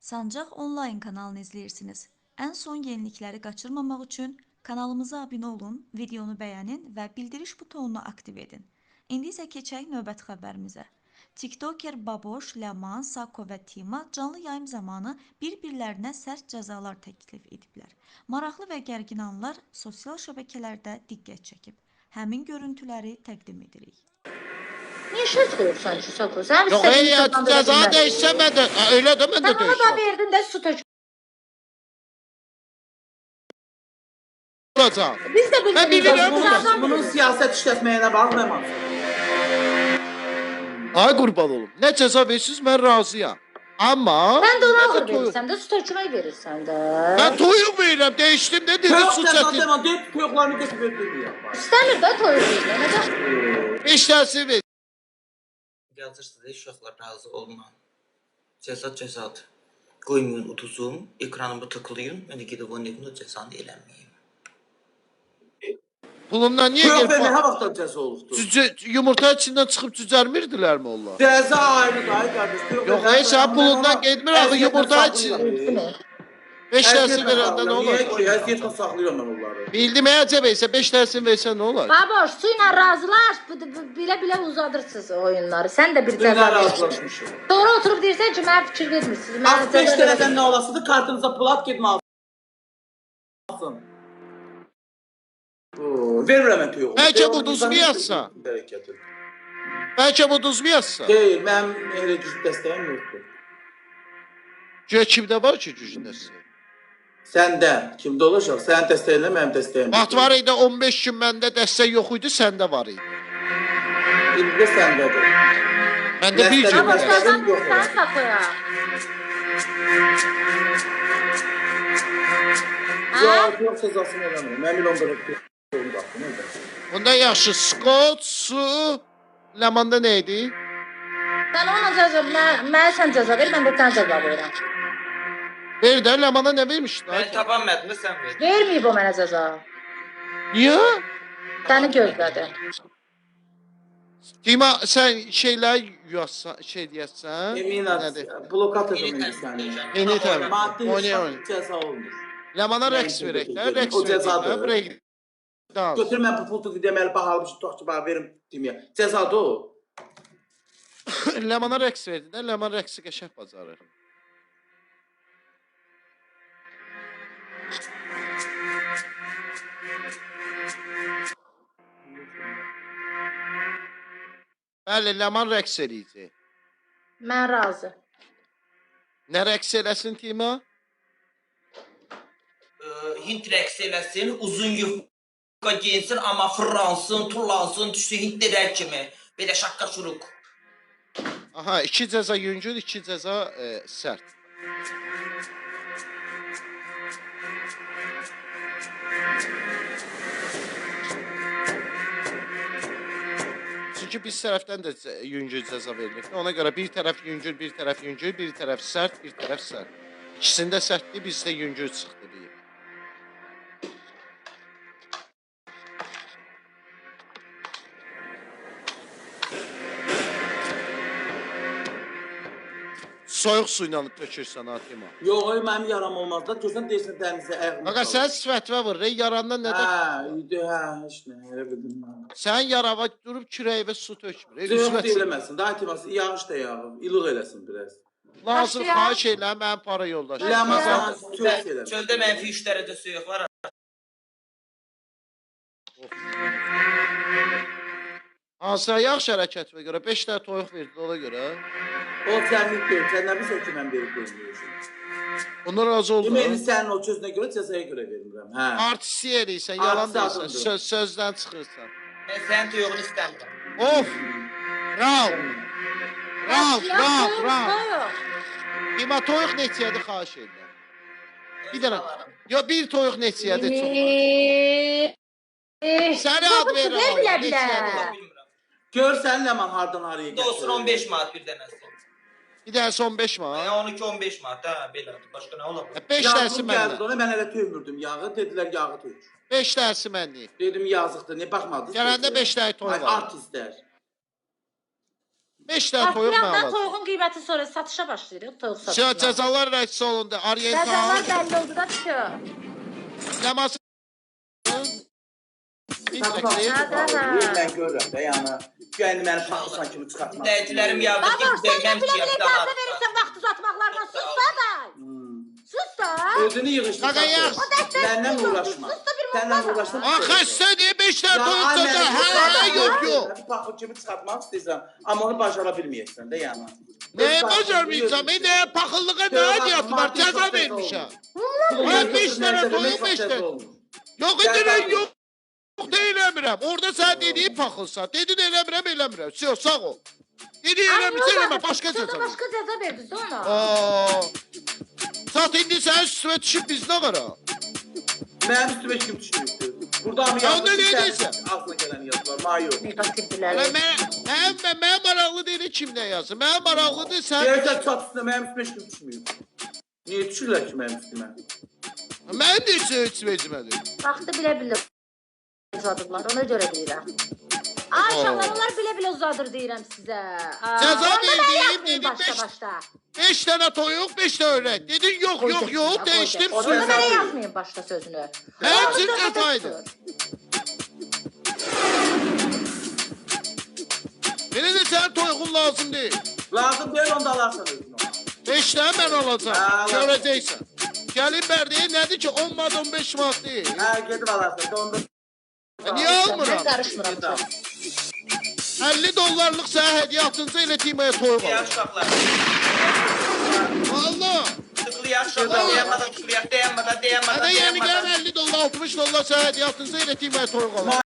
Sancaq onlayn kanalını izləyirsiniz. Ən son yenilikləri qaçırmamaq üçün kanalımıza abunə olun, videonu bəyənin və bildiriş butonunu aktiv edin. İndi isə keçək növbəti xəbərimizə. TikToker Baboş, Ləman, Sako və Tima canlı yayım zamanı bir-birlərinə sərt cəzalar təklif ediblər. Maraqlı və gərgin anlar sosial şəbəkələrdə diqqət çəkib. Həmin görüntüləri təqdim edirik. Niye şart koyursan şu Sako? Sen Yok istediğini ya ceza kazandırabilmez. değişse ben de öyle de ben Sen de ona da değişiyorum. verdin de su tökülür. Olacak. Biz de Ben bilirim bilmiyoruz. Bunun siyaset işletmeyene bağlamam. Ay kurban olum. Ne ceza versiniz ben razıyam. Ama Sen de ona ben alır toyuq- verirsen de su tökülmeyi verirsen de. Ben toyuq verirəm, değiştim de dedi Tök su sen çətin. zaten dört tüklarını götürüp veriyor. İstemiyor da toyur verir. Neden? 5 dərsi ver. Yazırsınız, uşaqlar razı olma. Cezadır. Qoymayın uduzum, ekranımı tıklayın, mən də gedib onun evində cəzanı eləməyim. Pulundan niye Tök gelip vermeye bak? ha vaxtdan cəza olubdu. Yumurta içinden çıkıp cücərmirdilər mi onlar? Cəza ayrıdır ay qardaş. Tök Yok vermeye- ey sen pulundan getmir axı yumurta için. Değil mi? 5 dərsi Əziyyətlə verəndə nə saxlayıram. Niyə olacaq? ki, əziyyətlə saxlayıram mən onları. Bildim əcəb isə 5 dərsin versən nə olar? Baboş suyla razılaş. Bile uzadırsınız oyunları. Sen de bir Dünlər ceza verirsin. razılaşmışım. Sonra oturup deyirsən ki, mənə fikir vermirsiniz. Mənə Az 5 ceza dənədən verin. nə olasıdır? Kartınıza plat getmə alsın. Verirəm mən tüyü. Bəlkə bu duzlu yazsa. Bəlkə bu duzmu yazsa. Deyil, mənim elə güclü dəstəyim yoxdur. Güya kimdə var ki gücünəsi? Səndə kimdə olacaq? Sənin dəstəyinlə mənim dəstəyim. Vaxt var idi 15 gün məndə dəstək yox idi, səndə var idi. İndi də səndədir. Məndə bir Dəstək- gün Baboş var. kazan sen Sako'ya. Yox, yox cəzasını eləmirəm. Mən bir ondan öpdüm. Ondan yaxşı Scott, su, ləmanda nə idi? Sen ona ceza, mən sən ceza ver, mən də sən ceza verirəm. Ver də ləmana nə vermişdin? Mən tapan mətni sən ver. Verməyib o mənə ceza. Niyə? Səni gözlədi. Dima sən şeylər yuyarsan, şey deyəsən. Eminat, Nədir? blokat edin səni. Yeni təmin. Maddi Oynaya. cəza olmur. Ləmana rəqs verək də, rəqs O cəzadır. verək. Dans. Götür mən bu pultu deməli bahalı bir şey tutaq ki, bana verim deməyə. Cəzadır o. Ləmana rəqs verdi də, ləman rəqsi qəşəng bacarır. Bəli, ləman rəqs eləyəcək. Mən razı. Nə rəqs eləsin Tima? Hint rəqs eləsin, uzun yufka giyinsin, amma fırlansın, tullansın, düşsün Hintlərə kimi. Belə şaqqa şuruq. Aha, 2 cəza yüngül, 2 cəza sərt. Çünki biz tərəfdən də yüngül cəza verilir. Ona görə bir tərəf yüngül, bir tərəf yüngül, bir tərəf sərt, bir tərəf sərt. İkisində sərtdir, bizdə yüngül çıxdı deyib. Soyuq su ilə tökürsən ha Tima. Yox, ay mənim yaram olmaz da. Görsən deyirsən dənizə ayağımı. Qaqa sən sifətvə vur, yarandan nədən? Hə, indi hə, heç nə, elə bildim mən. Sən yarava durub kürəyivə su tökmür. Yox deyiləməsin, daha etiması, yağış da yağır, ilıq eləsin biraz. Lazım Başlayaq. xahiş elə, mənim para yoldaşım. Ləman Başlayaq. sana çox eləsin. Çöldə mənfi 3 dərəcə soyuq var. Hansıya yaxşı hərəkətvə görə 5 dənə toyuq verdi ona görə. O sənlik deyil, sən nə bilsən ki, mən verib vermiyorsun. Ondan razı oldum. Deməyini sənin o sözünə görə cəzaya görə vermirəm, hə. Artistlik eləyirsən, yalan Artist deyirsən, adımdır. sözdən çıxırsan. Mən sənin toyuğunu istəmirəm. Of! Rav! Rav, rav, rav. Dima toyuq neçəyədir xahiş edirəm. Bir dənə. Yo, bir toyuq neçəyədir çox. Səni ad verirəm. Ver bilə bilə. Bilmirəm. Gör sən Ləman hardan haraya İndi olsun 15 manat bir dənəsi. Bir dənəsi 15 manat. 12-15 manat, hə, belədir. Başqa nə ola bilər? 5 dənəsi Yazığım gəldi məndən. ona, mən elə töymürdüm yağı, dedilər yağı töy. 5 dənəsi mənlik. Dedim yazıqdır, ne baxmadınız? Gələndə 5 dənə toyuq Ay, var. artistlər. 5 dənə toyuq Bax, mən ben alacağam. toyuğun qiyməti sonra satışa başlayırıq. Toyuq Şey, satışına. cəzalar rəqsi olundu. Oriental, Cəzalar bəlli oldu da düşüyor. ləması. Mən görürəm də, yəni. Yəni məni paxılsan kimi çıxartmaq. Dəyicilərim yazdı ki, Babur, sen de verməm bile ki, bile yapacağım. icazə verirsən vaxt uzatmaqlarına. Sus da day. Sus da. Özünü yığışdır. Qaqayaq. Məndən uğraşma. Sus da bir Səndən mutlaka. uğraşma. Xəstədir, 5 dənə toyuq cəza. Hə, yox, yox. Paxıl kimi çıxartmaq istəyirsən, amma onu bacara bilməyəsən də, yəni. Nəyə bacarmayacağım? Nəyə paxıllığa nə adiyyatı var? Cəza vermişəm. Mən 5 dənə toyuq, 5 dənə. Yox, edirəm, yox. Yox da eləmirəm. Orada sən dediyin paxılsan. Dedin eləmirəm, eləmirəm. Yox, sağ ol. Dediyin eləmirsən, eləmə, başqa cəza ver. Başqa cəza verdiniz ona. Sat indi sənin üstüvə düşüb biz nə qara? Mənim üstümə kim düşmüşdür? Burada mı Ya yazdı? onda ne deyirsən? Ağzına gələn yazılar, ma yox. Negativdilər. Mənə maraqlı deyil kimdən yazsın. Mənə maraqlıdır sən. Deyirsən çat üstünə mənim üstümə kim düşmüyor? Niyə düşürlər ki mənim üstümə? Mən də heç vecmədim. Vaxtı bilə-bilə uzadıblar, ona görə deyirəm. Ay uşaqlar, onlar bilə-bilə uzadır deyirəm sizə. Cəza Onda mən verdim, yazmayayım dedim, başda-başda. 5 dənə toyuq, 5 dənə öyrək. Dedin yox, yox, yox, dəyişdim Onda sözü. mənə yazmayın başda sözünü. Hepsi cəzaydı. Belə də sənin toyuğun lazım deyil. Lazım deyil, onda alarsan özünü. 5 dənə mən alacağım, Hə, görəcəksən. Gəlin bərdiyə nədir ki 10 manat 15 manat deyil. Hə, gedib alarsan, onda... Niyə almıram? Mən qarışmıram. $50 sənə hədiyyə atınca elə timaya toyuq Ya alır. uşaqlar. Valla. Tıklayaq uşaqlar, dayanmadan tıklayaq, dayanmadan, dayanmadan, Hadi yəni dayanmadan. gəlin $50, $60 sənə hədiyyə atınca elə timaya toyuq alır.